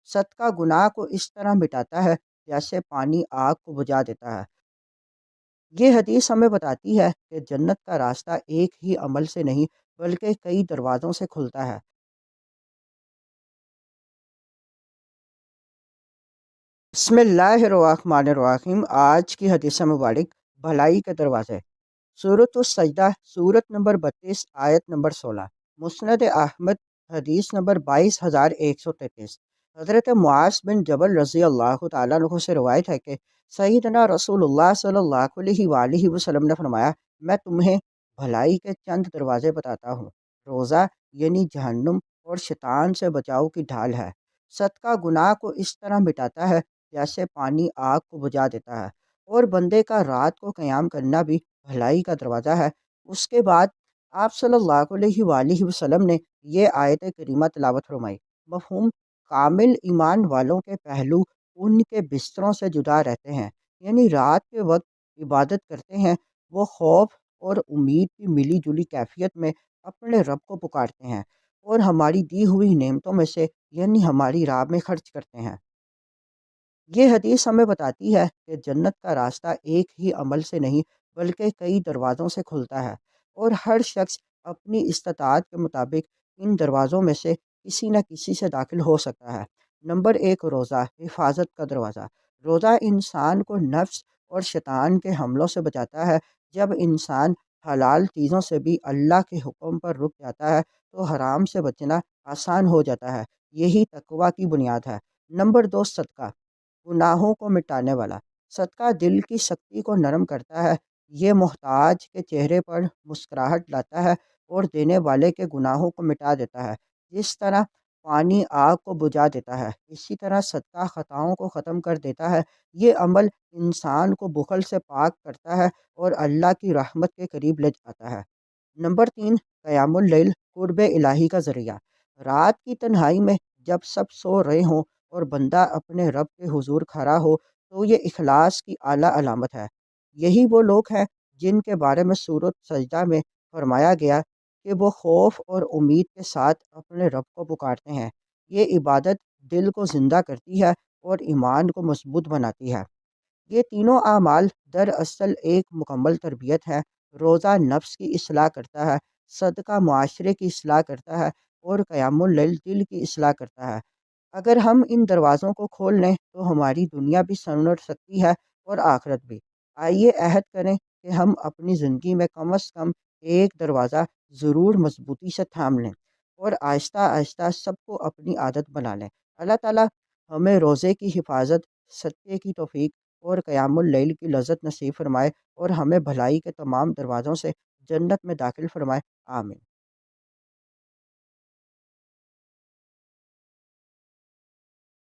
صدقہ گناہ کو اس طرح مٹاتا ہے جیسے پانی آگ کو بجھا دیتا ہے۔ یہ حدیث ہمیں بتاتی ہے کہ جنت کا راستہ ایک ہی عمل سے نہیں بلکہ کئی دروازوں سے کھلتا ہے۔ بسم اللہ الرحمن الرحیم۔ آج کی حدیث مبارک بھلائی کے دروازے، سورۃ السجدہ، سورت نمبر 32، آیت نمبر 16، مسند احمد، حدیث نمبر 22,133۔ حضرت معاذ بن جبل رضی اللہ تعالیٰ عنہ سے روایت ہے کہ سیدنا رسول اللہ صلی اللہ علیہ وآلہ وسلم نے فرمایا، میں تمہیں بھلائی کے چند دروازے بتاتا ہوں۔ روزہ یعنی جہنم اور شیطان سے بچاؤ کی ڈھال ہے۔ صدقہ گناہ کو اس طرح مٹاتا ہے جیسے پانی آگ کو بجھا دیتا ہے، اور بندے کا رات کو قیام کرنا بھی بھلائی کا دروازہ ہے۔ اس کے بعد آپ صلی اللہ علیہ وآلہ وسلم نے یہ آیت کریمہ تلاوت فرمائی۔ مفہوم: کامل ایمان والوں کے پہلو ان کے بستروں سے جدا رہتے ہیں، یعنی رات کے وقت عبادت کرتے ہیں، وہ خوف اور امید کی ملی جلی کیفیت میں اپنے رب کو پکارتے ہیں اور ہماری دی ہوئی نعمتوں میں سے یعنی ہماری راہ میں خرچ کرتے ہیں۔ یہ حدیث ہمیں بتاتی ہے کہ جنت کا راستہ ایک ہی عمل سے نہیں بلکہ کئی دروازوں سے کھلتا ہے، اور ہر شخص اپنی استطاعت کے مطابق ان دروازوں میں سے کسی نہ کسی سے داخل ہو سکتا ہے۔ نمبر 1، روزہ، حفاظت کا دروازہ۔ روزہ انسان کو نفس اور شیطان کے حملوں سے بچاتا ہے۔ جب انسان حلال چیزوں سے بھی اللہ کے حکم پر رک جاتا ہے تو حرام سے بچنا آسان ہو جاتا ہے۔ یہی تقویٰ کی بنیاد ہے۔ نمبر 2، صدقہ، گناہوں کو مٹانے والا۔ صدقہ دل کی سختی کو نرم کرتا ہے، یہ محتاج کے چہرے پر مسکراہٹ لاتا ہے اور دینے والے کے گناہوں کو مٹا دیتا ہے۔ جس طرح پانی آگ کو بجھا دیتا ہے، اسی طرح صدقہ خطاؤں کو ختم کر دیتا ہے۔ یہ عمل انسان کو بخل سے پاک کرتا ہے اور اللہ کی رحمت کے قریب لے جاتا ہے۔ نمبر 3، قیام اللیل، قرب الہی کا ذریعہ۔ رات کی تنہائی میں جب سب سو رہے ہوں اور بندہ اپنے رب کے حضور کھڑا ہو تو یہ اخلاص کی اعلیٰ علامت ہے۔ یہی وہ لوگ ہیں جن کے بارے میں سورۃ سجدہ میں فرمایا گیا کہ وہ خوف اور امید کے ساتھ اپنے رب کو پکارتے ہیں۔ یہ عبادت دل کو زندہ کرتی ہے اور ایمان کو مضبوط بناتی ہے۔ یہ تینوں اعمال دراصل ایک مکمل تربیت ہے۔ روزہ نفس کی اصلاح کرتا ہے، صدقہ معاشرے کی اصلاح کرتا ہے، اور قیام اللیل دل کی اصلاح کرتا ہے۔ اگر ہم ان دروازوں کو کھول لیں تو ہماری دنیا بھی سنور سکتی ہے اور آخرت بھی۔ آئیے عہد کریں کہ ہم اپنی زندگی میں کم از کم ایک دروازہ ضرور مضبوطی سے تھام لیں اور آہستہ آہستہ سب کو اپنی عادت بنا لیں۔ اللہ تعالیٰ ہمیں روزے کی حفاظت، صدقے کی توفیق اور قیام اللیل کی لذت نصیب فرمائے، اور ہمیں بھلائی کے تمام دروازوں سے جنت میں داخل فرمائے۔ آمین۔